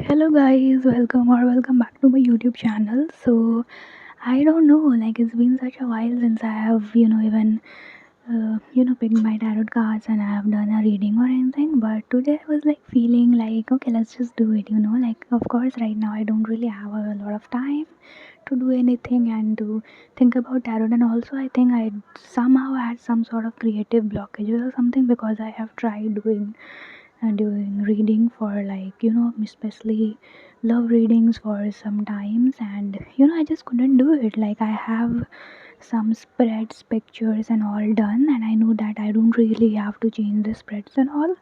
Hello guys, welcome back to my YouTube channel. So I don't know, like it's been such a while since I have, even picked my tarot cards and I have done a reading or anything. But today I was like feeling like, okay, let's just do it. Like of course right now I don't really have a lot of time to do anything and to think about tarot. And also I think I somehow had some sort of creative blockages or something because I have tried doing reading for like especially love readings for some times, and I just couldn't do it. Like I have some spreads, pictures and all done, and I know that I don't really have to change the spreads and all,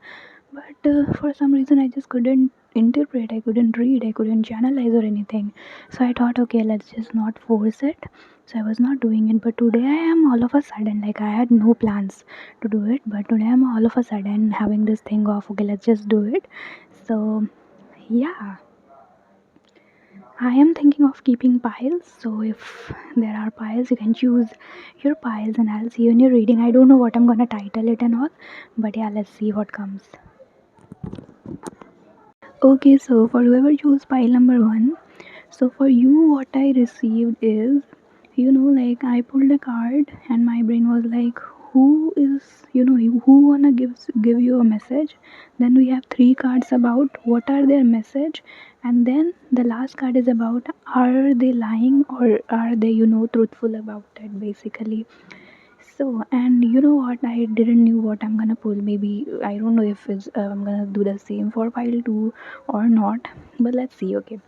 but for some reason I just couldn't interpret, I couldn't read, I couldn't channelize or anything. So I thought, okay, let's just not force it. So I was not doing it, but today I am all of a sudden, like I had no plans to do it, but today I'm all of a sudden having this thing of, okay, let's just do it. So yeah, I am thinking of keeping piles. So if there are piles, you can choose your piles and I'll see you in your reading. I don't know what I'm gonna title it and all, but yeah, let's see what comes. Okay, so for whoever chose pile number one, so for you, what I received is, like I pulled a card and my brain was like, who is, who wanna give you a message? Then we have three cards about what are their message, and then the last card is about are they lying or are they, truthful about it, basically. So, and you know what? I didn't knew what I'm gonna pull. Maybe I don't know if I'm gonna do the same for pile two or not. But let's see. Okay.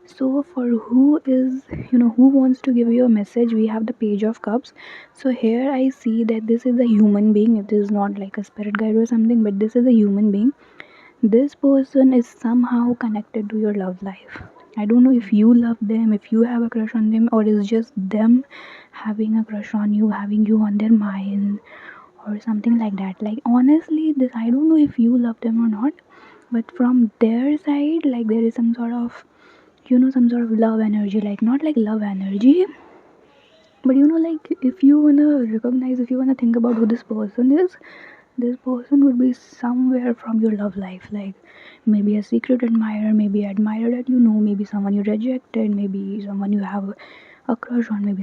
So for who is, who wants to give you a message, we have the Page of Cups. So here I see that this is a human being. It is not like a spirit guide or something, but this is a human being. This person is somehow connected to your love life. I don't know if you love them, if you have a crush on them, or it's just them having a crush on you, having you on their mind, or something like that. Like honestly, this I don't know if you love them or not, but from their side, like there is some sort of some sort of love energy, like not like love energy, but like if you wanna recognize, if you wanna think about who this person is, this person would be somewhere from your love life, like maybe a secret admirer, maybe admirer that maybe someone you rejected, maybe someone you have a crush on, maybe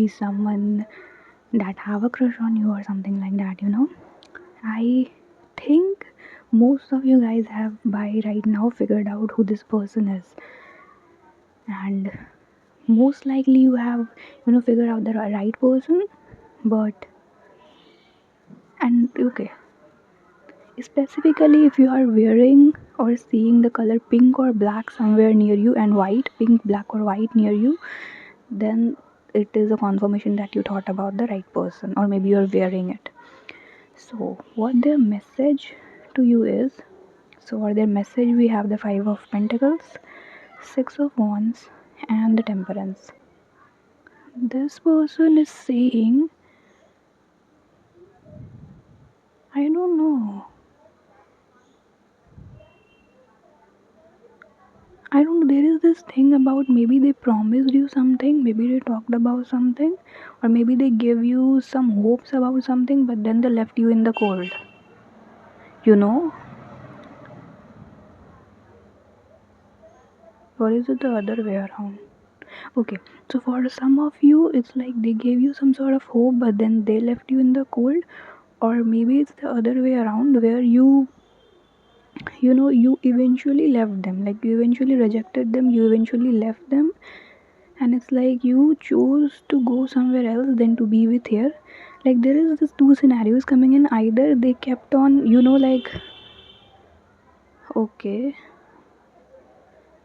someone that have a crush on you or something like that. I think most of you guys have by right now figured out who this person is, and most likely you have figured out the right person. But and okay, specifically if you are wearing or seeing the color pink or black somewhere near you, and white, pink, black or white near you, then it is a confirmation that you thought about the right person, or maybe you're wearing it. So what their message to you is, so for their message we have the Five of Pentacles, Six of Wands and the Temperance. This person is saying, I don't know. I don't know. There is this thing about maybe they promised you something, maybe they talked about something, or maybe they gave you some hopes about something, but then they left you in the cold. You know? Or is it the other way around? Okay, so for some of you, it's like they gave you some sort of hope, but then they left you in the cold, or maybe it's the other way around where you eventually left them, like you eventually rejected them, you eventually left them, and it's like you chose to go somewhere else than to be with here. Like there is this two scenarios coming in. Either they kept on, like, okay,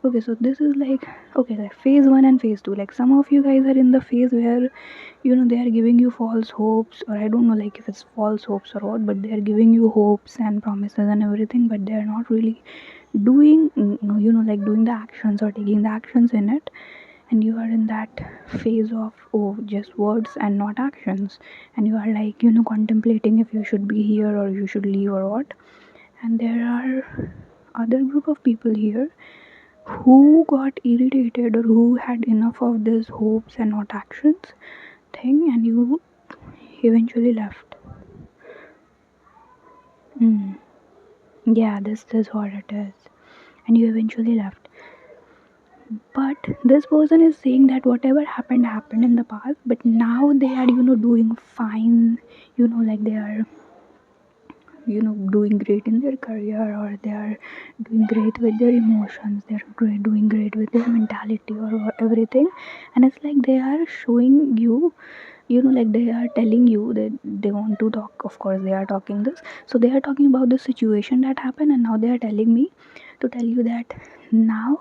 okay, so this is like, okay, like phase one and phase two. Like some of you guys are in the phase where they are giving you false hopes, or I don't know like if it's false hopes or what, but they are giving you hopes and promises and everything, but they are not really doing, like doing the actions or taking the actions in it. And you are in that phase of, oh, just words and not actions, and you are like contemplating if you should be here or you should leave or what. And there are other group of people here who got irritated or who had enough of this hopes and not actions thing, and you eventually left. Yeah, this is what it is. and you eventually left. But this person is saying that whatever happened happened in the past, but now they are doing fine, like they are doing great in their career, or they are doing great with their emotions, they're doing great with their mentality, or everything. And it's like they are showing you, like they are telling you that they want to talk. Of course they are talking this, so they are talking about the situation that happened, and now they are telling me to tell you that now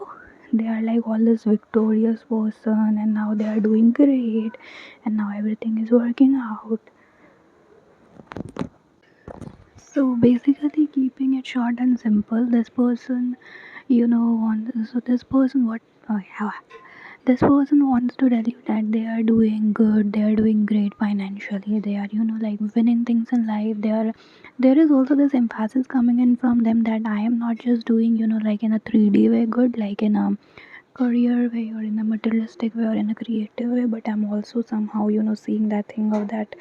they are like all this victorious person, and now they are doing great, and now everything is working out. So basically, keeping it short and simple, this person, so this person, this person wants to tell you that they are doing good, they are doing great financially, they are, like winning things in life. There is also this emphasis coming in from them that I am not just doing, like in a 3D way good, like in a career way or in a materialistic way or in a creative way, but I'm also somehow seeing that thing of that,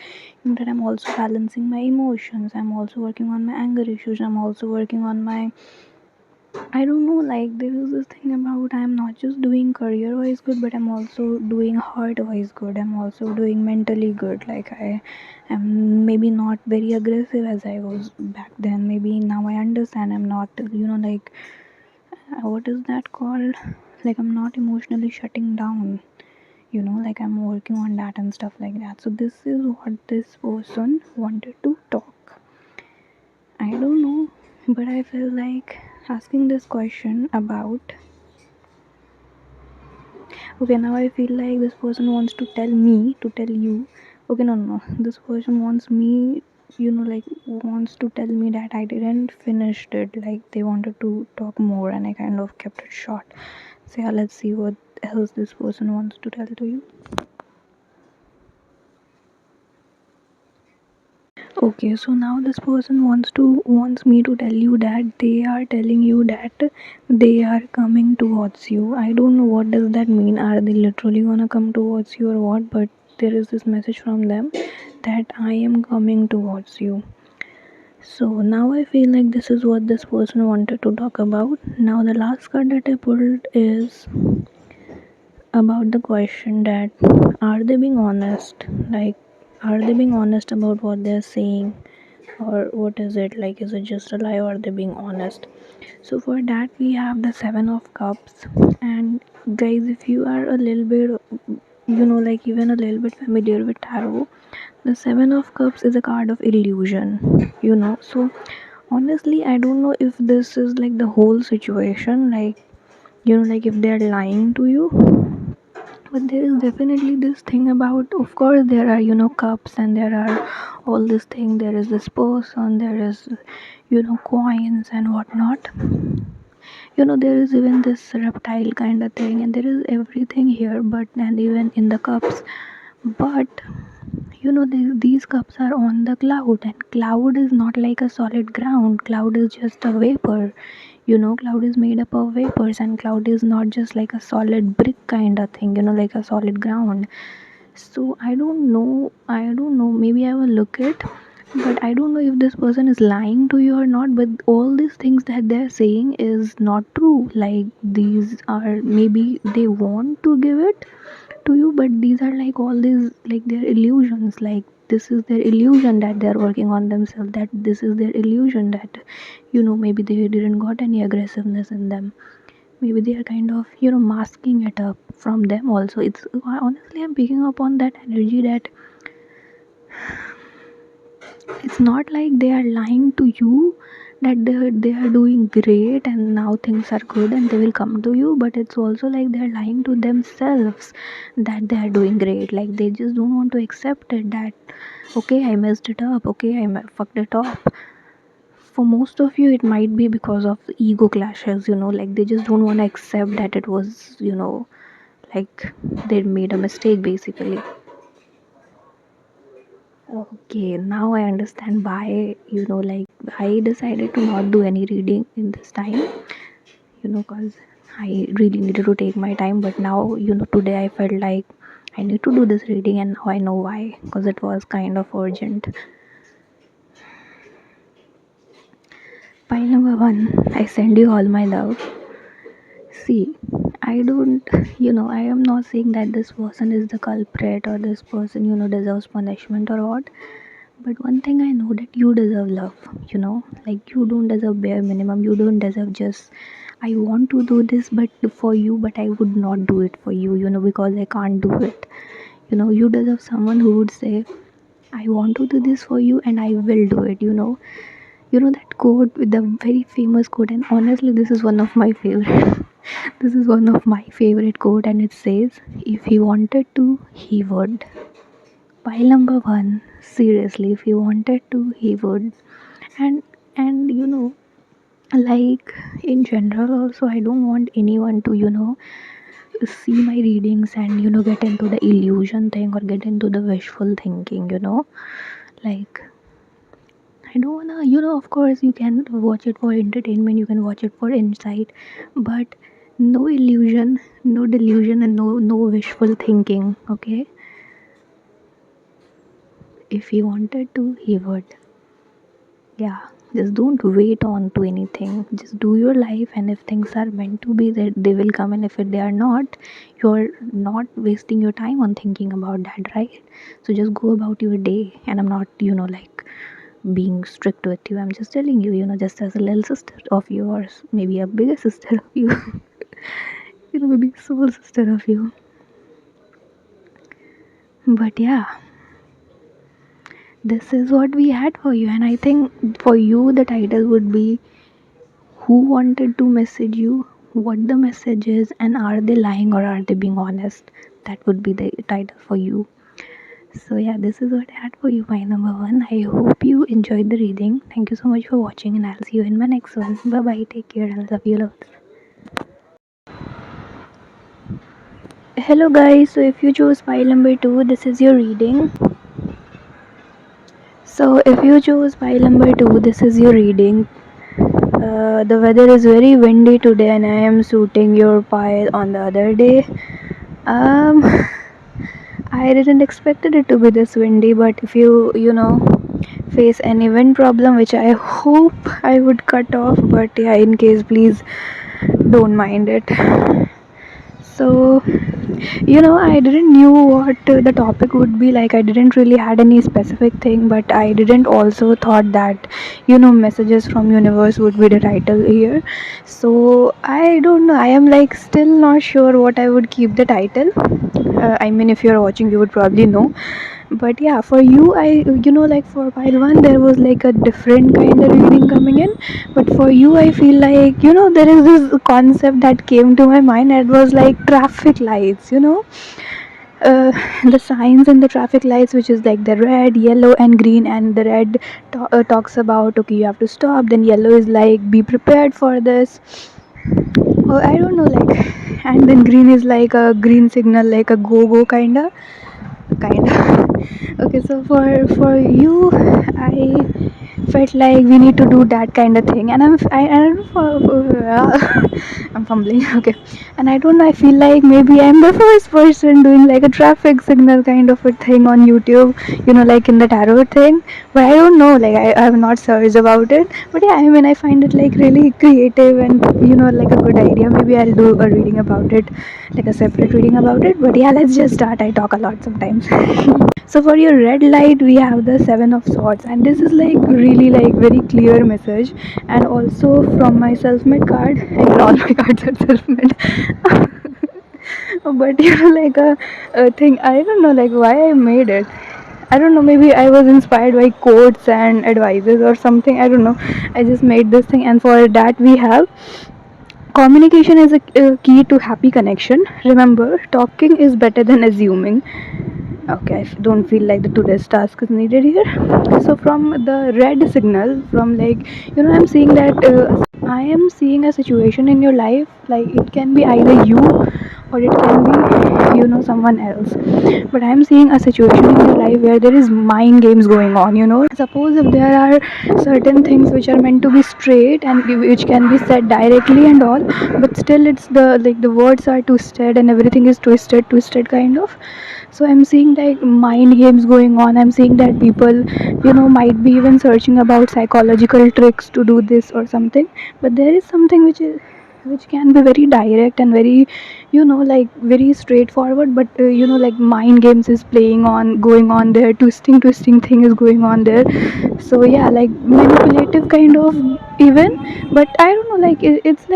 that I'm also balancing my emotions, I'm also working on my anger issues, I'm also working on my, I don't know, like there is this thing about I'm not just doing career wise good, but I'm also doing heart wise good, I'm also doing mentally good. Like I am maybe not very aggressive as I was back then, maybe now I understand I'm not, like what is that called, like I'm not emotionally shutting down, like I'm working on that and stuff like that. So this is what this person wanted to talk. I don't know, but I feel like asking this question about, okay, now I feel like this person wants to tell me to tell you, okay, no, this person wants me, like wants to tell me that I didn't finish it, like they wanted to talk more and I kind of kept it short. So yeah, let's see what else this person wants to tell to you. Okay, so now this person wants me to tell you that they are telling you that they are coming towards you. I don't know what does that mean. Are they literally gonna come towards you or what? But there is this message from them that I am coming towards you. So now I feel like this is what this person wanted to talk about. Now the last card that I pulled is about the question that are they being honest? Like are they being honest about what they're saying? Or what is it, like is it just a lie or are they being honest? So for that we have the 7 of cups. And guys, if you are a little bit, like even a little bit familiar with tarot, the 7 of cups is a card of illusion, so honestly I don't know if this is like the whole situation, like like if they're lying to you. But there is definitely this thing about, of course there are cups, and there are all this thing, there is this person, there is coins and whatnot. There is even this reptile kind of thing, and there is everything here, but and even in the cups. But these cups are on the cloud, and cloud is not like a solid ground. Cloud is just a vapor. Cloud is made up of vapors, and cloud is not just like a solid brick kind of thing, like a solid ground. So I don't know, maybe I will look it, but I don't know if this person is lying to you or not. But all these things that they're saying is not true. Like these are, maybe they want to give it to you, but these are like all these, like they're illusions. Like this is their illusion that they're working on themselves, that this is their illusion that maybe they didn't got any aggressiveness in them. Maybe they are kind of masking it up from them also. It's honestly, I'm picking up on that energy that it's not like they are lying to you, that they are doing great and now things are good and they will come to you. But it's also like they are lying to themselves that they are doing great. Like they just don't want to accept it, that okay, I messed it up, okay, fucked it up. For most of you it might be because of ego clashes, like they just don't want to accept that it was, like they made a mistake basically. Okay, now I understand why, like I decided to not do any reading in this time, because I really needed to take my time. But now, today I felt like I need to do this reading, and now I know why, because it was kind of urgent. Pile number 1, I send you all my love. See, I don't, I am not saying that this person is the culprit or this person, deserves punishment or what. But one thing I know that you deserve love, like you don't deserve bare minimum. You don't deserve just, I want to do this but for you, but I would not do it for you, because I can't do it. You deserve someone who would say, I want to do this for you and I will do it, that quote, with the very famous quote, and honestly, this is one of my favorite. This is one of my favorite quote, and it says, "If he wanted to, he would." Pile number one. Seriously, if he wanted to, he would. And like in general, also, I don't want anyone to see my readings and get into the illusion thing or get into the wishful thinking. Like I don't wanna, of course, you can watch it for entertainment, you can watch it for insight, but no illusion, no delusion, and no wishful thinking. Okay, if he wanted to, he would. Yeah, just don't wait on to anything. Just do your life, and if things are meant to be, they will come, and if they are not, you're not wasting your time on thinking about that, right? So just go about your day, and I'm not, like being strict with you. I'm just telling you, just as a little sister of yours, maybe a bigger sister of you, maybe soul sister of you. But yeah, this is what we had for you, and I think for you, the title would be who wanted to message you, what the message is, and are they lying or are they being honest? That would be the title for you. So yeah, this is what I had for you, my number one. I hope you enjoyed the reading. Thank you so much for watching, and I'll see you in my next one. Bye bye. Take care. I love you lots. Hello guys. So if you chose pile number two, this is your reading. So if you chose pile number two, this is your reading. The weather is very windy today, and I am shooting your pile on the other day. Um, I didn't expected it to be this windy, but if you face any wind problem, which I hope I would cut off, but yeah, in case, please don't mind it. So I didn't knew what the topic would be like. I didn't really had any specific thing, but I didn't also thought that messages from universe would be the title here. So I don't know, I am like still not sure what I would keep the title. I mean, if you're watching, you would probably know. But yeah, for you, I like for pile one, there was like a different kind of reading coming in. But for you, I feel like there is this concept that came to my mind. It was like traffic lights. Uh, the signs in the traffic lights, which is like the red, yellow, and green. And the red talks about, okay, you have to stop. Then yellow is like, be prepared for this. Oh, I don't know, like, and then green is like a green signal, like a go kinda. Okay, so for you, I felt like we need to do that kind of thing, and I don't know I'm fumbling. Okay, and I don't know, I feel like maybe I'm the first person doing like a traffic signal kind of a thing on YouTube, like in the tarot thing. But I don't know, like I have not searched about it. But yeah, I mean, I find it like really creative and like a good idea. Maybe I'll do a reading about it, like a separate reading about it. But yeah, let's just start. I talk a lot sometimes. So for your red light, we have the Seven of Swords, and this is like really like very clear message. And also from my self-made card, and all my cards are self-made. But like a thing, I don't know like why I made it. I don't know, maybe I was inspired by quotes and advices or something. I don't know. I just made this thing, and for that we have communication is a key to happy connection. Remember, talking is better than assuming. Okay, I don't feel like the today's task is needed here. So from the red signal, from like I'm seeing that I am seeing a situation in your life, like it can be either you or it can be someone else. But I am seeing a situation in your life where there is mind games going on. Suppose if there are certain things which are meant to be straight and which can be said directly and all, but still it's the like the words are twisted and everything is twisted kind of. So I'm seeing like mind games going on. I'm seeing that people might be even searching about psychological tricks to do this or something. But there is something which is which can be very direct and very, like very straightforward, but like mind games is playing on going on there, twisting thing is going on there. So yeah, like manipulative kind of even. But I don't know, like it's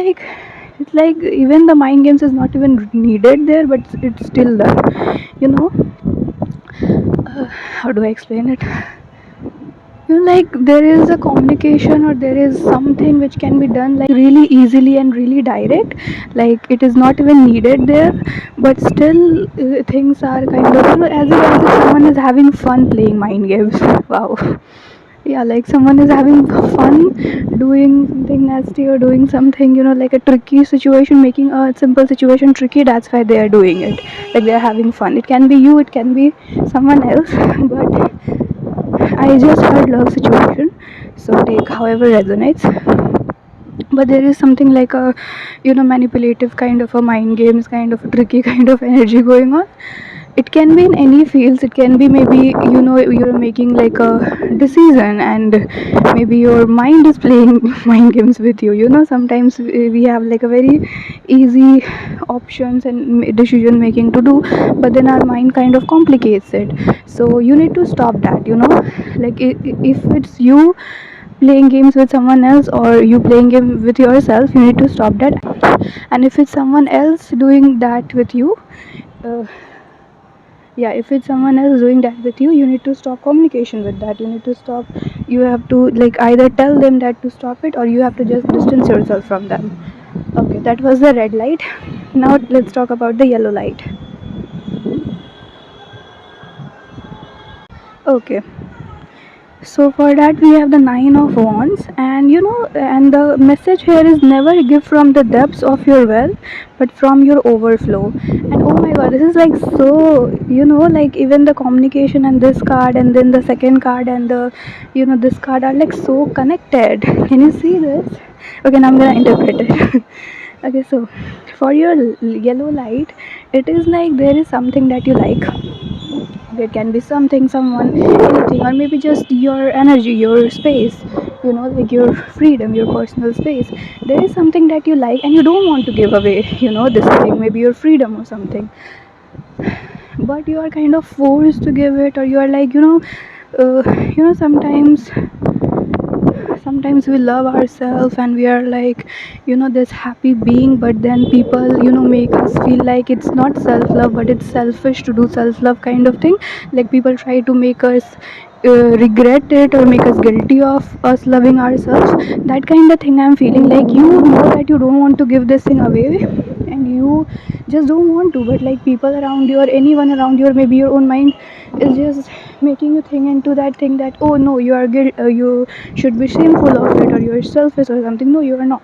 like even the mind games is not even needed there, but it's still there, you know how do I explain it? Like there is a communication, or there is something which can be done like really easily and really direct, like it is not even needed there, but still things are kind of, as if someone is having fun playing mind games. Wow. Yeah, like someone is having fun doing something nasty, or doing something, like a tricky situation, making a simple situation tricky. That's why they are doing it, like they are having fun. It can be you, it can be someone else. But I just heard love situation, so take however resonates. But there is something like a, manipulative kind of a mind games, kind of a tricky kind of energy going on. It can be in any fields. It can be maybe, you're making like a decision, and maybe your mind is playing mind games with you. Sometimes we have like a very easy options and decision making to do, but then our mind kind of complicates it. So you need to stop that, like if it's you playing games with someone else, or you playing game with yourself, you need to stop that. And if it's someone else doing that with you, uh, yeah, if it's someone else doing that with you, you need to stop communication with that. You need to stop. You have to like either tell them that to stop it, or you have to just distance yourself from them. Okay, that was the red light. Now let's talk about the yellow light. Okay, so for that we have the nine of wands, and and the message here is never give from the depths of your well, but from your overflow. And oh my god, this is like so, like even the communication and this card, and then the second card, and the, this card are like so connected. Can you see this? Okay, now I'm gonna interpret it. Okay, so for your yellow light, it is like there is something that you like. There can be something, someone, anything, or maybe just your energy, your space, like your freedom, your personal space. There is something that you like and you don't want to give away, this thing, maybe your freedom or something, but you are kind of forced to give it, or you are like, sometimes we love ourselves and we are like, this happy being, but then people, make us feel like it's not self love, but it's selfish to do self love kind of thing. Like people try to make us regret it, or make us guilty of us loving ourselves. That kind of thing I'm feeling, like that you don't want to give this thing away, and you just don't want to, but like people around you, or anyone around you, or maybe your own mind is just making you think into that thing, that oh no, you are you should be shameful of it, or you're selfish or something. No, you are not.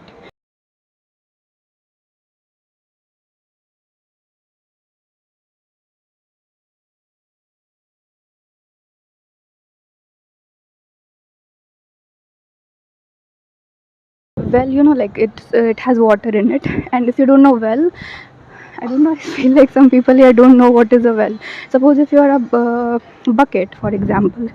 Well, like it has water in it, and if you don't know well, I don't know. I feel like some people here don't know what is a well. Suppose if you are a bucket, for example.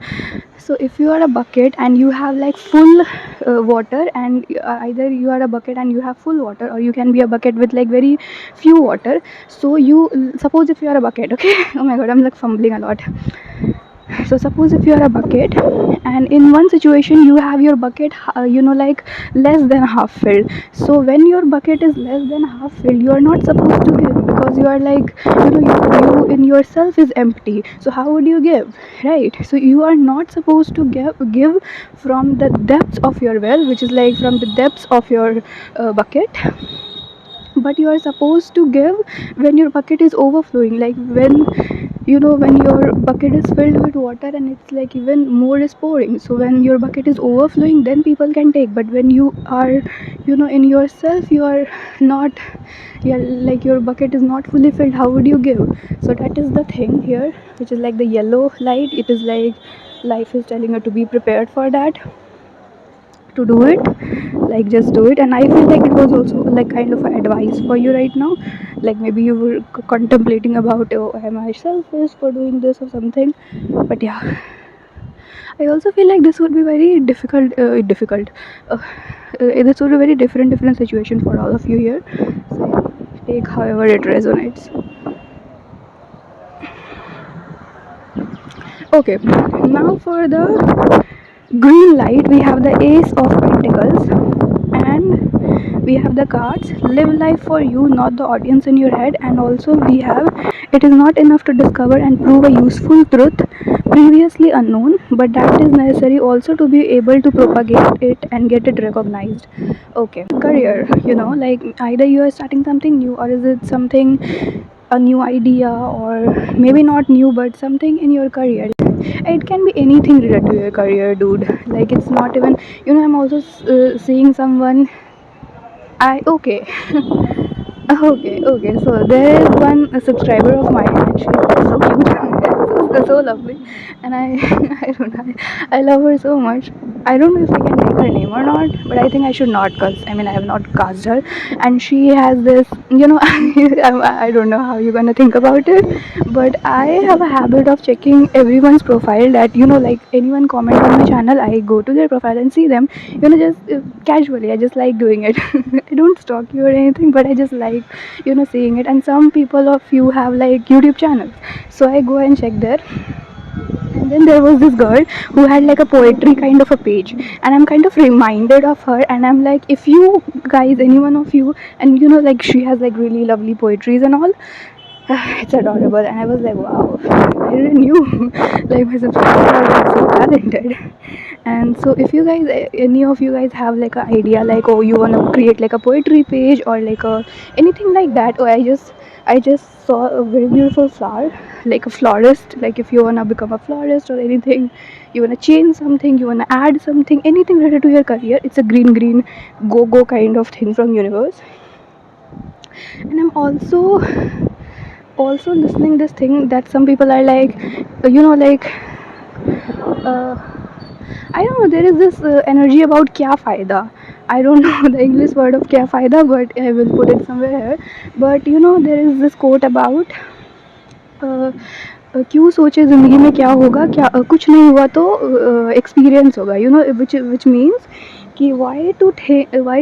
So if you are a bucket and you have like full water, and either you are a bucket and you have full water, or you can be a bucket with like very few water. So you suppose if you are a bucket, okay? Oh my god, I'm like fumbling a lot. So suppose if you are a bucket, and in one situation you have your bucket like less than half filled. So when your bucket is less than half filled, you are not supposed to give, because you are like, you in yourself is empty. So how would you give, right? So you are not supposed to give from the depths of your well, which is like from the depths of your bucket, but you are supposed to give when your bucket is overflowing, like when, when your bucket is filled with water and it's like even more is pouring. So when your bucket is overflowing, then people can take. But when you are, in yourself, you are not, yeah, like your bucket is not fully filled, how would you give? So that is the thing here, which is like the yellow light. It is like life is telling you to be prepared for that, to do it, like just do it. And I feel like it was also like kind of advice for you right now, like maybe you were contemplating about, oh, am I selfish for doing this or something. But yeah, I also feel like this would be very difficult. Uh, this would be very different situation for all of you here. So take however it resonates. Okay, now for the green light, we have the Ace of Pentacles, and we have the cards Live life for you, not the audience in your head. And also we have It is not enough to discover and prove a useful truth previously unknown, but that is necessary also to be able to propagate it and get it recognized. Okay, career, like either you are starting something new, or is it something, a new idea, or maybe not new but something in your career. It can be anything related to your career, dude. Like it's not even, I'm also seeing someone. I Okay. Okay. So there is one subscriber of mine, and she's like so cute, so lovely, and I, I don't know, I love her so much. I don't know if I can take her name or not, but I think I should not, cause I mean I have not cast her, and she has this, I don't know how you're gonna think about it, but I have a habit of checking everyone's profile. That like anyone comment on my channel, I go to their profile and see them, just casually. I just like doing it. I don't stalk you or anything, but I just like seeing it. And some people of you have like YouTube channels, so I go and check there. And then there was this girl who had like a poetry kind of a page, and I'm kind of reminded of her, and I'm like, if you guys, any one of you, and like she has like really lovely poetries and all. It's adorable, and I was like, wow, I didn't knew like my subscribers are like so talented. And so if you guys, any of you guys have like an idea, like, oh, you want to create like a poetry page, or like a anything like that, or I just saw a very beautiful flower, like a florist. Like if you want to become a florist or anything, you want to change something, you want to add something, anything related to your career, it's a green go kind of thing from universe. And I'm also listening this thing that some people are like, like, uh, I don't know, there is this energy about kya faida. I don't know the English word of kya faida, but I will put it somewhere here. But there is this quote about क्यों सोचे ज़िंदगी में क्या होगा, क्या कुछ नहीं हुआ तो एक्सपीरियंस होगा, which means कि why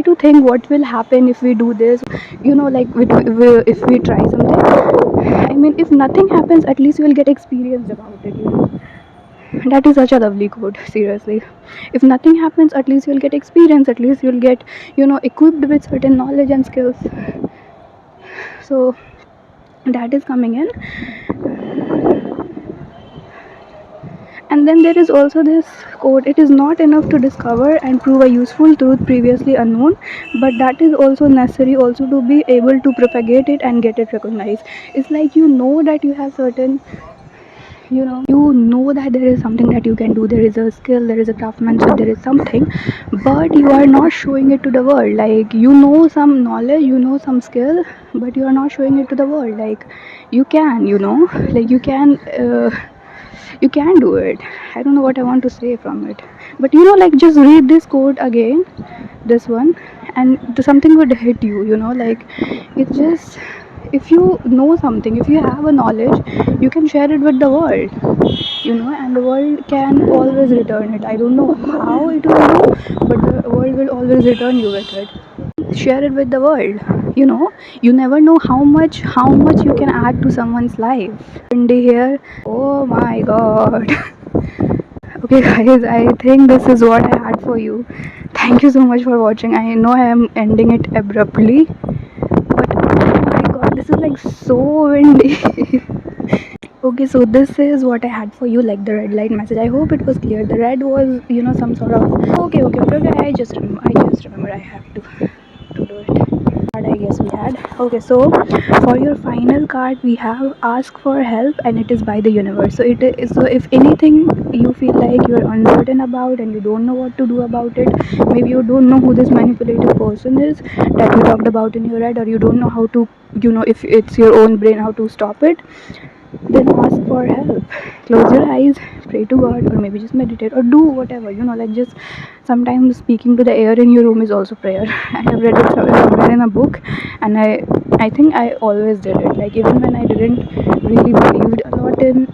to think what will happen if we do this, like if we try something. I mean, if nothing happens, at least you will get experience about it. That is such a lovely quote, seriously. If nothing happens, at least you'll get experience, at least you'll get equipped with certain knowledge and skills. So that is coming in. And then there is also this quote: it is not enough to discover and prove a useful truth previously unknown, but that is also necessary also to be able to propagate it and get it recognized. It's like that you have certain, that there is something that you can do, there is a skill, there is a craftsmanship, there is something, but you are not showing it to the world. Like some knowledge, some skill, but you are not showing it to the world. Like you can, like you can do it. I don't know what I want to say from it, but like just read this quote again, this one, and something would hit you. Like it's just, if you know something, if you have a knowledge, you can share it with the world, and the world can always return it. I don't know how it will do, but the world will always return you with it. Share it with the world. You never know how much you can add to someone's life. Indy here. Oh my god. Okay guys, I think this is what I had for you. Thank you so much for watching. I know I am ending it abruptly, but oh my god, this is like so windy. Okay, so this is what I had for you, like the red light message. I hope it was clear. The red was, some sort of. Okay. I just remember I have to do it. I guess we had. Okay, so for your final card, we have ask for help, and it is by the universe. So it is. So if anything you feel like you are uncertain about and you don't know what to do about it, maybe you don't know who this manipulative person is that you talked about in your head, or you don't know how to, if it's your own brain, how to stop it, then ask for help. Close your eyes, pray to God, or maybe just meditate, or do whatever, like just sometimes speaking to the air in your room is also prayer. I have read it somewhere in a book, and I think I always did it. Like even when I didn't really believed a lot in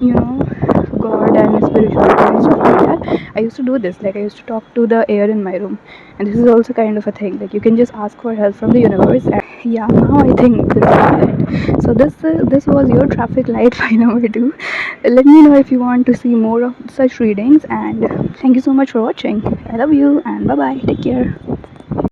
God and spirituality and stuff like that, I used to do this. Like I used to talk to the air in my room, and this is also kind of a thing. Like you can just ask for help from the universe. And yeah, now I think this is it. So this was your traffic light file number two. Let me know if you want to see more of such readings, and thank you so much for watching. I love you, and bye bye. Take care.